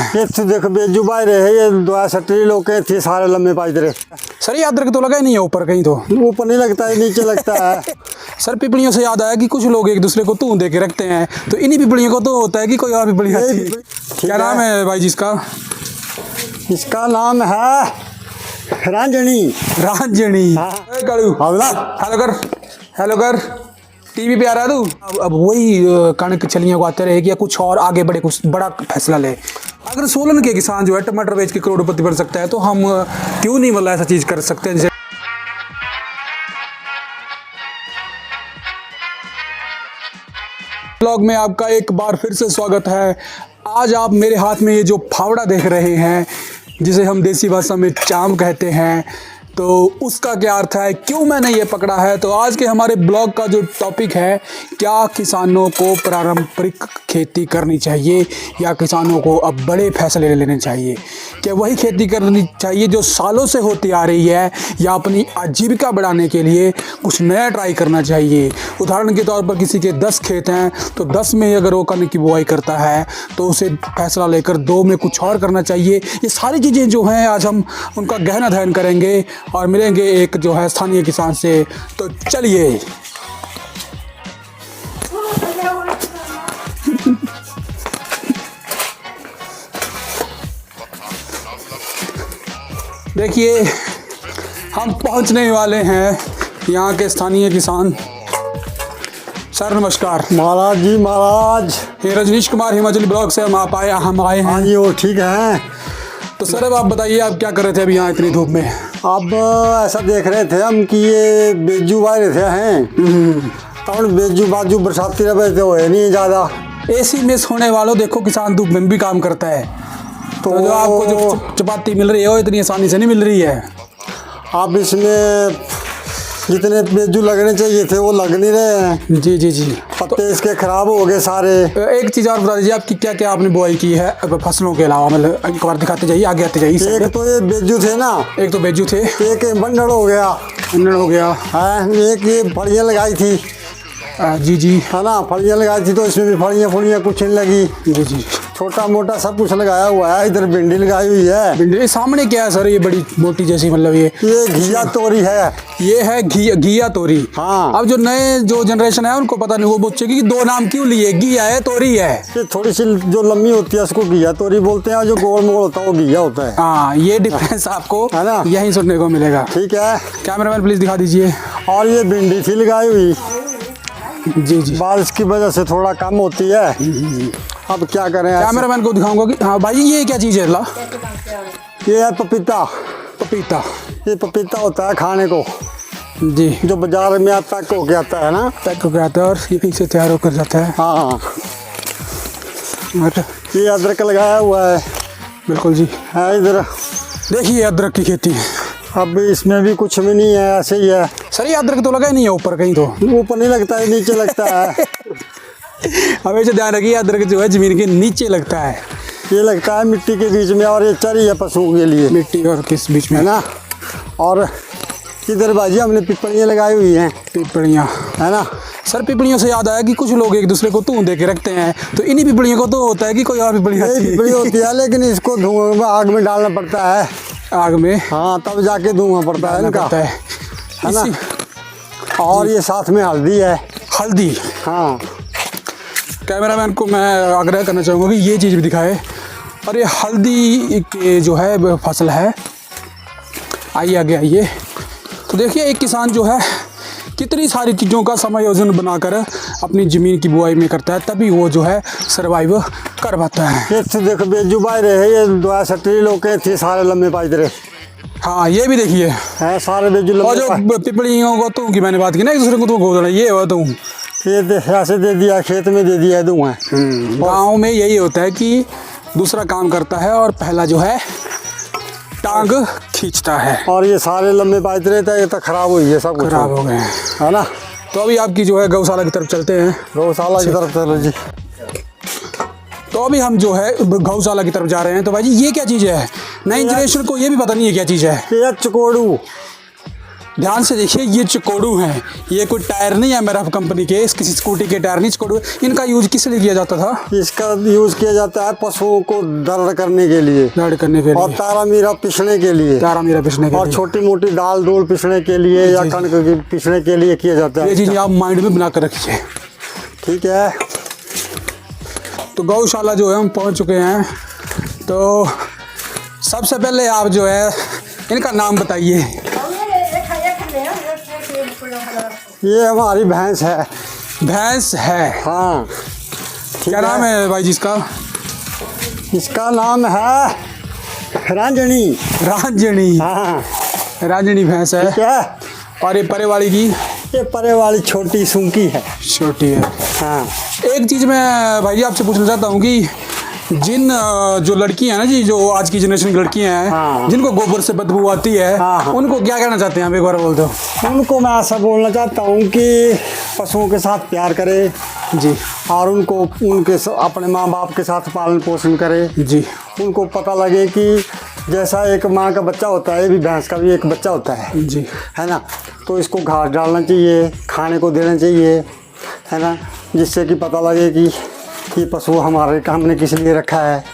ये तो देख बेजू बाई रहे ये दो सट्टी लोग के थे सारे लम्बे पाई रहे। सर ये अदरक तो लगा ही नहीं है ऊपर कहीं तो। ऊपर नहीं लगता है, नीचे लगता है। सर पिपलियों से याद आया कि कुछ लोग एक दूसरे को तूं दे के रखते हैं, तो इन्हीं पिपलियों को तो होता है कि कोई और पिपली आती है। क्या नाम है भाई जी इसका? इसका नाम है रांझणी। रांझणी। हाँ। करू हमला हेलो कर टीवी पे आ रहा है तू। अब वही कणक चलियों को आते रहे कि या कुछ और आगे बढ़े, कुछ बड़ा फैसला ले। अगर सोलन के किसान जो है टमाटर बेच के करोड़पति बन सकता है, तो हम क्यों नहीं मतलब ऐसा चीज कर सकते हैं जैसे। ब्लॉग में आपका एक बार फिर से स्वागत है। आज आप मेरे हाथ में ये जो फावड़ा देख रहे हैं, जिसे हम देसी भाषा में चाम कहते हैं, तो उसका क्या अर्थ है, क्यों मैंने ये पकड़ा है। तो आज के हमारे ब्लॉग का जो टॉपिक है, क्या किसानों को पारंपरिक खेती करनी चाहिए या किसानों को अब बड़े फैसले लेने चाहिए। क्या वही खेती करनी चाहिए जो सालों से होती आ रही है, या अपनी आजीविका बढ़ाने के लिए कुछ नया ट्राई करना चाहिए। उदाहरण के तौर पर किसी के 10 खेत हैं, तो 10 में अगर वो कणक की बुआई करता है तो उसे फैसला लेकर 2 में कुछ और करना चाहिए। ये सारी चीज़ें जो हैं आज हम उनका गहन अध्ययन करेंगे और मिलेंगे एक जो है स्थानीय किसान से। तो चलिए। देखिए हम पहुंचने वाले हैं यहाँ के स्थानीय किसान। सर नमस्कार। महाराज जी महाराज। ये रजनीश कुमार हिमाचली ब्लॉग से हम आए हैं। हाँ जी वो ठीक है। तो सर अब आप बताइए, आप क्या कर रहे थे अभी यहाँ इतनी धूप में? अब ऐसा देख रहे थे हम कि ये बेजू बाई रहे हैं और बेजू बाजू बरसाती रहे थे, हुए नहीं ज़्यादा। एसी मिस होने वालों, देखो किसान धूप में भी काम करता है, तो जो आपको जो चपाती मिल रही है वो इतनी आसानी से नहीं मिल रही है। अब इसमें जितने बेजू लगने चाहिए थे वो लग नहीं रहे हैं। जी जी जी। पत्ते इसके खराब हो गए सारे। एक चीज़ और बता दीजिए, आपकी क्या क्या आपने बुआई की है फसलों के अलावा, मतलब एक बार दिखाते जाइए, आगे आते जाइए। एक तो ये बेजू थे ना, एक तो बेजू थे, एक बंडल हो गया, हो गया है, एक ये फलियाँ लगाई थी। जी जी, है ना, फलियाँ लगाई थी तो इसमें भी फलियाँ कुछ नहीं लगी। जी जी। छोटा मोटा सब कुछ लगाया हुआ है। इधर भिंडी लगाई हुई है। भिंडी सामने क्या है सर? ये बड़ी मोटी जैसी, मतलब ये घिया तोरी है। ये है घिया तोरी। हाँ। अब जो नए जो जनरेशन है उनको पता नहीं, वो बच्चे की 2 नाम क्यों लिए, घिया है तोरी है। ये थोड़ी सी जो लंबी होती है उसको घिया तोरी बोलते हैं, और जो गोल मोल होता है वो घिया होता है। हाँ, ये डिफरेंस आपको है ना, यहीं सुनने को मिलेगा। ठीक है। कैमरामैन प्लीज दिखा दीजिए। और ये भिंडी थी लगाई हुई, जी जी, बारिश की वजह से थोड़ा कम होती है। अब क्या करें, कैमरामैन को दिखाऊंगा कि हाँ भाई ये क्या चीज़ है? ला, ये है पपीता। पपीता, ये पपीता होता है खाने को, जी, जो बाजार में पैक होके आता है ना, पैक होकर आता है और यहीं से तैयार होकर जाता है। हाँ। ये अदरक लगाया हुआ है। बिल्कुल जी, है इधर देखिए अदरक की खेती। अब इसमें भी कुछ भी नहीं है, ऐसे ही है। सर ये अदरक तो लगा ही नहीं है ऊपर कहीं तो। ऊपर नहीं लगता है, नीचे लगता है। हमेशा ध्यान रखिए, अदरक जो है जमीन के नीचे लगता है। ये लगता है मिट्टी के बीच में, और ये चरी है पशुओं के लिए। मिट्टी और किस बीच में, है ना। और इधर बाजी हमने पिपलियाँ लगाई हुई हैं। पिपलियाँ, है ना। सर पिपलियों से याद आया कि कुछ लोग एक दूसरे को तूं दे के रखते हैं, तो इन्हीं पिपलियों को तो होता है कि कोई और पिपली आती है। पिपली होती है, लेकिन इसको धुआं में आग में डालना पड़ता है। आग में, हाँ, तब जाके धुआं पड़ता है इनका, है ना। और ये साथ में हल्दी है। हल्दी, हाँ। कैमरामैन को मैं आग्रह करना चाहूँगा कि ये चीज़ भी दिखाए। और ये हल्दी के जो है फसल है। आइए आगे आइए। तो देखिए एक किसान जो है कितनी सारी चीज़ों का समायोजन बनाकर अपनी ज़मीन की बुआई में करता है, तभी वो जो है सर्वाइव कर पाता है। ये तो देख बेजू बाई रहे, ये दो सट्टी लोग के थे सारे लम्बे पाई रहे। हाँ, ये भी देखिए है सारे बेजू लम्बे। और जो पिपलियों को तू की मैंने बात की ना, एक दूसरे को तो गोदना, ये हुआ तू ये ऐसे दे दिया, खेत में दे दिया धुआं। गाँव में यही होता है कि दूसरा काम करता है और पहला जो है टांग खींचता है। और ये सारे लंबे पाइप रहता है, ये तो खराब हुई है, सब कुछ खराब हो गए हैं, है ना। तो अभी आपकी जो है गौशाला की तरफ चलते हैं। गौशाला की तरफ चलो जी। तो अभी हम जो है गौशाला की तरफ जा रहे हैं। तो भाई जी ये क्या चीज़ है? नई जनरेशन को ये भी पता नहीं है क्या चीज़ है। ये चकोड़ू, ध्यान से देखिए, ये चकोड़ू हैं, ये कोई टायर नहीं है मेरा कंपनी के, इस किसी स्कूटी के टायर नहीं, चकोड़ू। इनका यूज़ किस लिए किया जाता था? इसका यूज किया जाता है पशुओं को दर्द करने के लिए, दर्द करने के और लिए, तारा मीरा पिसने के लिए, तारा मीरा पिसने के और लिए। छोटी मोटी दाल दूल पिसने के लिए या जी। कणक की पिसने के लिए किया जाता ये है। चीज़ आप माइंड में बना कर रखिए। ठीक है, तो गौशाला जो है हम पहुंच चुके हैं। तो सबसे पहले आप जो है इनका नाम बताइए। ये हमारी भैंस है। भैंस है, हाँ, ठीक क्या नाम है भाई जी इसका? इसका नाम है रांझणी। रांझणी, हाँ, रांझणी भैंस है। ठीक है। और ये परे वाली की ये परे वाली छोटी सूंकी है। छोटी है। हाँ, एक चीज़ मैं भाई जी आपसे पूछना चाहता हूँ कि जिन जो लड़कियां हैं ना जी, जो आज की जनरेशन की लड़कियां हैं, हाँ। जिनको गोबर से बदबू आती है, हाँ, हाँ। उनको क्या कहना चाहते हैं आप, एक बार बोल दो। उनको मैं ऐसा बोलना चाहता हूँ कि पशुओं के साथ प्यार करे जी और उनको अपने माँ बाप के साथ पालन पोषण करे। जी। उनको पता लगे कि जैसा एक माँ का बच्चा होता है, ये भी भैंस का भी एक बच्चा होता है जी। है ना। तो इसको घास डालना चाहिए, खाने को देना चाहिए, है ना, जिससे कि पता लगे कि ये पशु हमारे हमने किस लिए रखा है।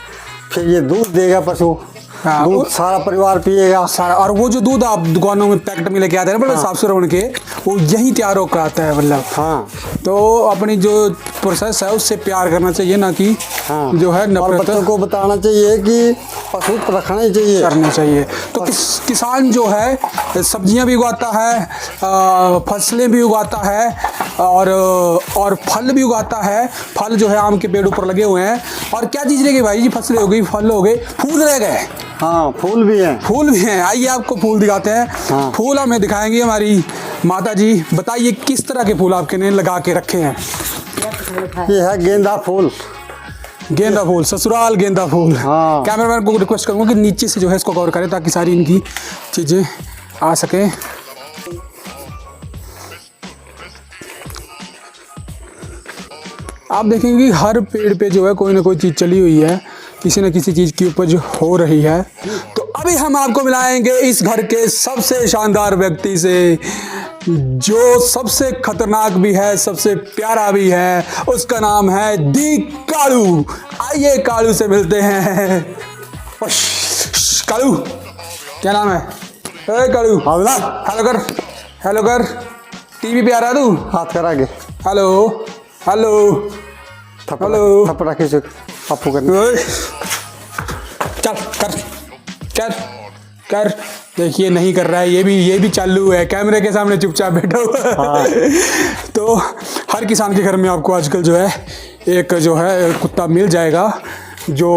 फिर ये दूध देगा पशु, हाँ, दूध सारा परिवार पिएगा। सारा। और वो जो दूध आप दुकानों में पैकेट में लेके आते हैं ना, बड़े साफ सुथरे बन के, वो यही तैयार होकर आता है मतलब। हाँ, तो अपनी जो प्रोसेस है उससे प्यार करना चाहिए, ना कि हाँ, जो है और नफरत बच्चों को बताना चाहिए कि पशु रखना चाहिए। करना चाहिए। तो किसान जो है सब्जियां भी उगाता है, फसलें भी उगाता है, और फल भी उगाता है। फल जो है आम के पेड़ ऊपर लगे हुए हैं। और क्या चीज़ रह गई भाई जी? फसलें हो गई, फल हो गए, फूल रह गए। हाँ, फूल भी हैं। फूल भी हैं, आइए आपको फूल दिखाते हैं। हाँ। फूल हमें दिखाएंगी हमारी माता जी। बताइए किस तरह के फूल आपके ने लगा के रखे हैं? ये है गेंदा फूल। गेंदा फूल, ससुराल गेंदा फूल। हाँ। कैमरामैन को रिक्वेस्ट करूंगा कि नीचे से जो है इसको कवर करें ताकि सारी इनकी चीज़ें आ सकें। आप देखेंगे हर पेड़ पे जो है कोई ना कोई चीज़ चली हुई है, किसी न किसी चीज़ की उपज हो रही है। तो अभी हम आपको मिलाएंगे इस घर के सबसे शानदार व्यक्ति से, जो सबसे खतरनाक भी है, सबसे प्यारा भी है। उसका नाम है दी कालू। आइए कालू से मिलते हैं। कालू, क्या नाम है? ए कालू, हेलो कर, हेलो कर। टीवी पे आ रहा तू? हाथ कर आगे। Hello hello hello. थप्पड़ खींचो पप्पू करने। ओए, चल कर कर कर। देखिए नहीं कर रहा है, ये भी चालू है, कैमरे के सामने चुपचाप बैठा हुआ है। तो हर किसान के घर में आपको आजकल जो है एक जो है कुत्ता मिल जाएगा, जो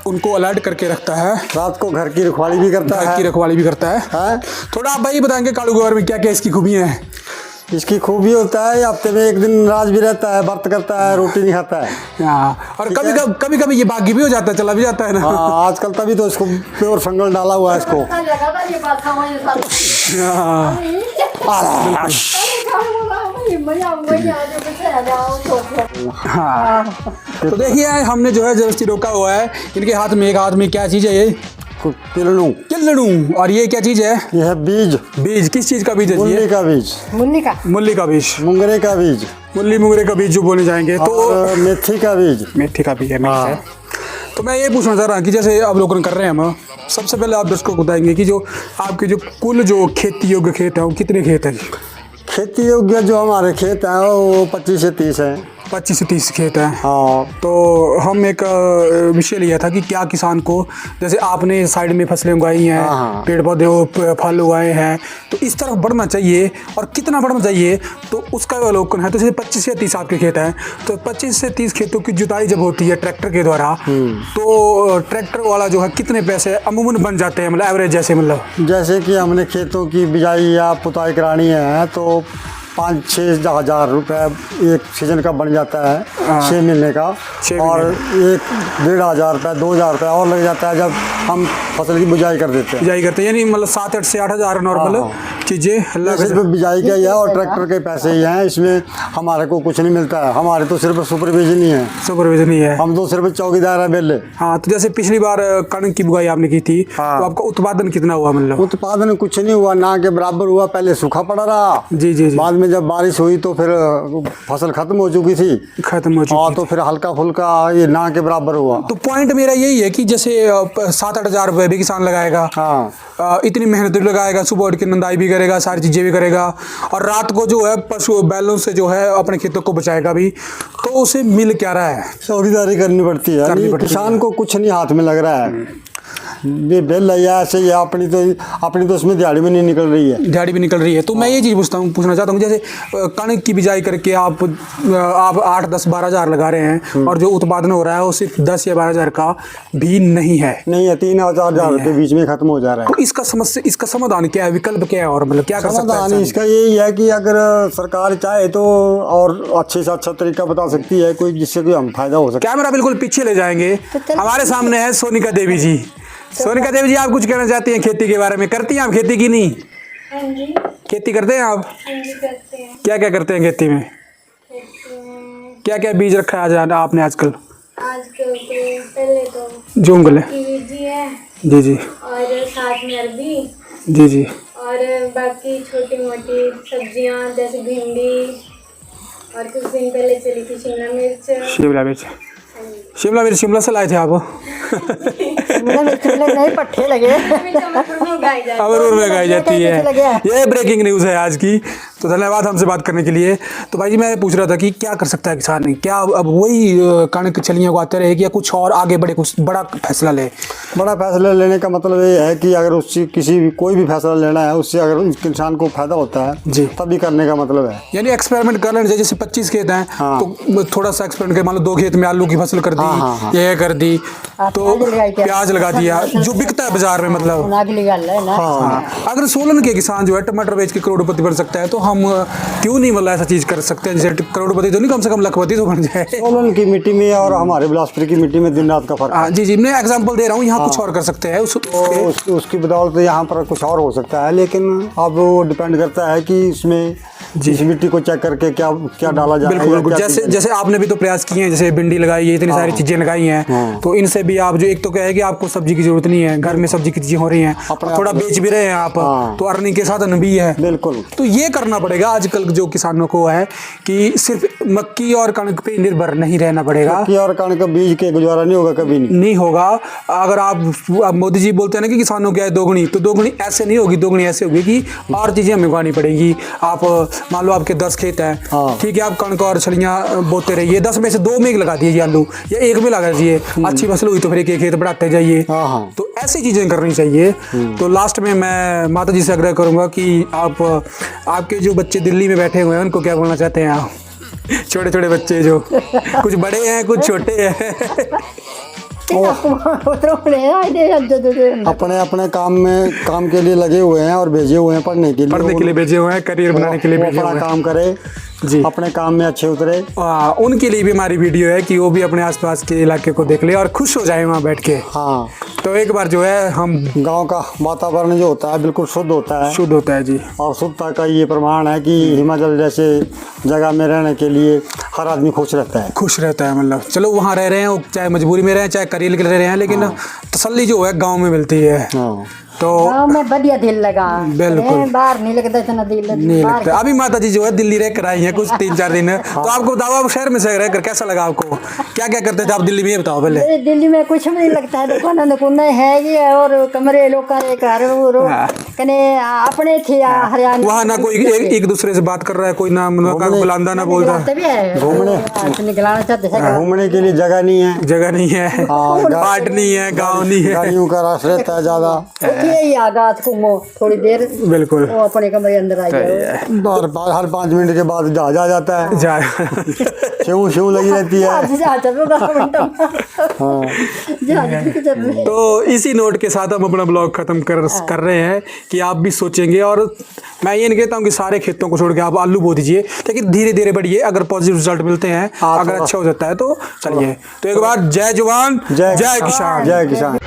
उनको अलर्ट करके रखता है, रात को घर की रखवाली भी करता है। घर की रखवाली भी करता है। हाँ? थोड़ा आप भाई बताएंगे कालू के बारे में क्या क्या इसकी खूबियाँ हैं? इसकी खूबी होता है हफ्ते में एक दिन नाराज भी रहता है, व्रत करता है, रोटी नहीं खाता है। हाँ, और ठीक कभी है। कभी कभी ये बागी भी हो जाता है, चला भी जाता है ना। हाँ, आजकल तभी तो इसको प्योर फंगल डाला हुआ है इसको। हाँ, तो देखिए हमने जो है जबरदस्ती रोका हुआ है। इनके हाथ में, एक हाथ में क्या चीज़ है ये? किलनू। किल्लड़ू। और ये क्या चीज़ है? ये है बीज। बीज, किस चीज़ का बीज है मूली ये? का बीज। मूली का बीज, मुंगरे का बीज मूली मुंगरे का बीज जो बोले जाएंगे। तो और मेथी का बीज। मेथी का बीज है, हाँ। है। तो मैं ये पूछना चाह रहा हूँ कि जैसे अवलोकन कर रहे हैं हम, सबसे पहले आप दर्शकों को बताएंगे कि जो आपके जो कुल जो खेती योग्य खेत है वो कितने खेत है? खेती योग्य जो हमारे खेत हैं वो 25 से 30 है। 25 से 30 खेत है। हाँ, तो हम एक विषय लिया था कि क्या किसान को, जैसे आपने साइड में फसलें उगाई हैं, हाँ। पेड़ पौधे फल उगाए हैं, तो इस तरफ बढ़ना चाहिए और कितना बढ़ना चाहिए, तो उसका अवलोकन है। तो जैसे 25 से 30 आपके खेत हैं, तो 25 से 30 खेतों की जुताई जब होती है ट्रैक्टर के द्वारा, तो ट्रैक्टर वाला जो है कितने पैसे अमूमन बन जाते हैं, मतलब एवरेज? जैसे मतलब जैसे कि हमने खेतों की बिजाई या पुताई करानी है तो 5-6 हज़ार रुपये एक सीजन का बन जाता है, 6 महीने का। 6 और 1-1.5 रुपये 2,000 रुपये और लग जाता है जब हम फसल की बुझाई कर देते हैं। बिजाई करते हैं, यानी मतलब 7-8 से 8 हज़ार नॉर्मल चीज़ें लग सिर्फ बिजाई का ही है और ट्रैक्टर के पैसे ही हैं, इसमें हमारे को कुछ नहीं मिलता है। हमारे तो सिर्फ सुपरविजन ही है, सुपरविजन ही है। हम तो सिर्फ चौकीदार है बेले। हाँ, तो जैसे पिछली बार कणक की बुआई आपने की थी, हाँ। तो आपका उत्पादन कितना हुआ? मतलब उत्पादन कुछ नहीं हुआ, ना के बराबर हुआ। पहले सूखा पड़ा रहा, जी जी जी, बाद में जब बारिश हुई तो फिर फसल खत्म हो चुकी थी। खत्म हो चुकी। हाँ, तो फिर हल्का फुल्का ये ना के बराबर हुआ। तो पॉइंट मेरा यही है कि जैसे 7-8 हज़ार रुपये भी किसान लगाएगा, हाँ, इतनी मेहनत भी लगाएगा, सुबह उठ के नंदाई भी करेगा, सारी चीज़ें भी करेगा, और रात को जो है पशु बैलों से जो है अपने खेतों को बचाएगा भी, तो उसे मिल क्या रहा है? चौकीदारी करनी पड़ती है। करनी पड़ती किसान को कुछ नहीं हाथ में लग रहा है। ये बेल लिया ऐसे ही, अपनी तो उसमें दिहाड़ी में नहीं निकल रही है। दिहाड़ी भी निकल रही है। तो मैं ये चीज़ पूछना चाहता हूँ, जैसे कणक की बिजाई करके आप 8, 10, 12 हज़ार लगा रहे हैं, और जो उत्पादन हो रहा है वो सिर्फ 10 या 12 हज़ार का भी नहीं है। 3,000 के बीच में खत्म हो जा रहा है। तो इसका समाधान क्या है, विकल्प क्या है, और मतलब क्या कर सकता है समाधान इंसान? इसका यही है कि अगर सरकार चाहे तो और अच्छे से अच्छा तरीका बता सकती है कोई, जिससे कोई हम फायदा हो सके। कैमरा बिल्कुल पीछे ले जाएंगे। हमारे सामने है सोनिका देवी जी। सोनिका देवी जी, आप कुछ कहना चाहती हैं खेती के बारे में? करती हैं आप खेती की नहीं? हाँ जी, खेती करते हैं आप? हाँ जी करते हैं। क्या क्या करते हैं खेती में? खेती में क्या क्या बीज रखा है आज आपने आजकल? आजकल तो पहले तो जोंगल है, कीवी जी है, जी जी और साथ में अरबी, जी जी, और बाकी छोटी मोटी सब्जियां जैसे भिंडी, और कुछ दिन पहले चली थी शिमला मिर्च। शिमला मिर्च। शिमला मिर्च शिमला से लाए थे आप? नहीं पट्टे लगे, अमरूद में गाई जाती है। ये ब्रेकिंग न्यूज़ है आज की। तो धन्यवाद हमसे बात करने के लिए। तो भाई जी, मैं पूछ रहा था कि क्या कर सकता है किसान? क्या अब वही कणक चलियाँ को आते रहे, या कुछ और आगे बढ़े, कुछ बड़ा फैसला ले? बड़ा फैसला लेने का मतलब ये है कि अगर उससे कोई भी फैसला लेना है, उससे अगर किसान को फायदा होता है जी, तभी करने का मतलब है। यानी एक्सपेरिमेंट कर लेना चाहिए। जैसे 25 खेत हैं, हाँ। तो थोड़ा सा एक्सपेरिमेंट कर, मान लो 2 खेत में आलू की फसल कर दी, हाँ। ये कर दी, तो प्याज लगाई क्या? प्याज लगा दिया, जो बिकता है बाजार में। मतलब अगली गल है ना। हाँ, अगर सोलन के किसान जो है टमाटर बेच के करोड़पति बन सकता है, तो हम क्यों नहीं मतलब ऐसा चीज़ कर सकते हैं? जैसे करोड़पति तो नहीं, कम से कम लखपति तो बन जाए। सोलन की मिट्टी में और हमारे बिलासपुर की मिट्टी में दिन रात का फर्क है। हाँ जी जी, मैं एग्जांपल दे रहा हूँ, यहाँ कुछ और कर सकते हैं उसकी बदौलत यहाँ पर कुछ और हो सकता है, लेकिन अब वो डिपेंड करता है कि इसमें इस मिट्टी को चेक करके क्या क्या डाला जाए। बिल्कुल बिल्कुल। जैसे आपने भी तो प्रयास किए हैं, जैसे भिंडी लगाई है, इतनी सारी चीज़ें लगाई हैं, तो इनसे भी आप जो, एक तो क्या है कि आपको सब्जी की जरूरत नहीं है, घर में सब्जी की चीज़ें हो रही हैं, थोड़ा बेच भी रहे हैं आप, तो अर्निंग के साधन भी है। बिल्कुल। तो ये करना पड़ेगा आजकल जो किसानों को है कि सिर्फ मक्की और कणक पे निर्भर नहीं रहना पड़ेगा। मक्की और कणक का बीज के गुजारा नहीं होगा, कभी नहीं होगा। अगर आप मोदी जी बोलते हैं ना कि किसानों की आय दोगुनी, तो दोगुनी ऐसे नहीं होगी, दोगुनी ऐसे होगी कि और चीज़ें हमें उगानी पड़ेगी। आप मान लो आपके 10 खेत हैं, ठीक है, आप कणक और छलियाँ बोते रहिए, 10 में से 2 में लगा दीजिए आलू, या 1 में लगा दीजिए, अच्छी फसल हुई तो फिर 1 खेत बढ़ाते जाइए। तो ऐसी चीज़ें करनी चाहिए। तो लास्ट में मैं माता जी से आग्रह करूँगा कि आपके जो बच्चे दिल्ली में बैठे हुए हैं, उनको क्या बोलना चाहते हैं आप? छोटे छोटे बच्चे जो कुछ बड़े हैं, कुछ छोटे हैं, अपने अपने काम के लिए लगे हुए हैं और भेजे हुए हैं पढ़ने के लिए भेजे हुए हैं, करियर बनाने के लिए भेजे हुए हैं। काम करे जी, अपने काम में अच्छे उतरे। उनके लिए भी हमारी वीडियो है कि वो भी अपने आसपास के इलाके को देख ले और खुश हो जाए वहाँ बैठ के। हाँ, तो एक बार जो है हम गांव का वातावरण जो होता है बिल्कुल शुद्ध होता है। शुद्ध होता है जी, और शुद्धता का ये प्रमाण है कि हिमाचल जैसे जगह में रहने के लिए हर आदमी खुश रहता है। खुश रहता है। मतलब चलो वहाँ रह रहे हैं, चाहे मजबूरी में रहे, चाहे करियर के लिए रह रहे हैं, लेकिन तसल्ली जो है गाँव में मिलती है। तो गाँव में बढ़िया दिल लगा, बिल्कुल बाहर नहीं लगता इतना दिल नहीं लगता। अभी माता जी जो है दिल्ली रह कर आई हैं कुछ 3-4 दिन। तो आपको बताओ, आप शहर में से रहकर कैसा लगा आपको? क्या क्या करते थे आप दिल्ली में, ये बताओ पहले। दिल्ली में कुछ भी नहीं लगता है, दुकान दुकान है ये, और कमरे लोग का घर कने अपने थे हरियाणा। वहाँ ना कोई एक दूसरे से बात कर रहा है, कोई ना बुलांदा ना बोल रहा है। निकलाना चाहते हैं, घूमने के लिए जगह नहीं है, जगह नहीं है, पार्ट नहीं है, गाँव नहीं है, गाड़ियों का रास्ता रहता है ज़्यादा। यही आगाज को थोड़ी देर बिल्कुल वो अपने कमरे अंदर आ जाए। और हर 5 मिनट के बाद जहाज आ जाता है, जा शू शू लगी रहती है। हाँ तो इसी नोट के साथ हम अपना ब्लॉग खत्म कर रहे हैं कि आप भी सोचेंगे, और मैं ये नहीं कहता हूँ कि सारे खेतों को छोड़ के आप आलू बो दीजिए, लेकिन धीरे धीरे बढ़िए, अगर पॉजिटिव रिजल्ट मिलते हैं, अगर अच्छा हो जाता है तो चलिए। तो एक बार जय जवान जय किसान। जय किसान।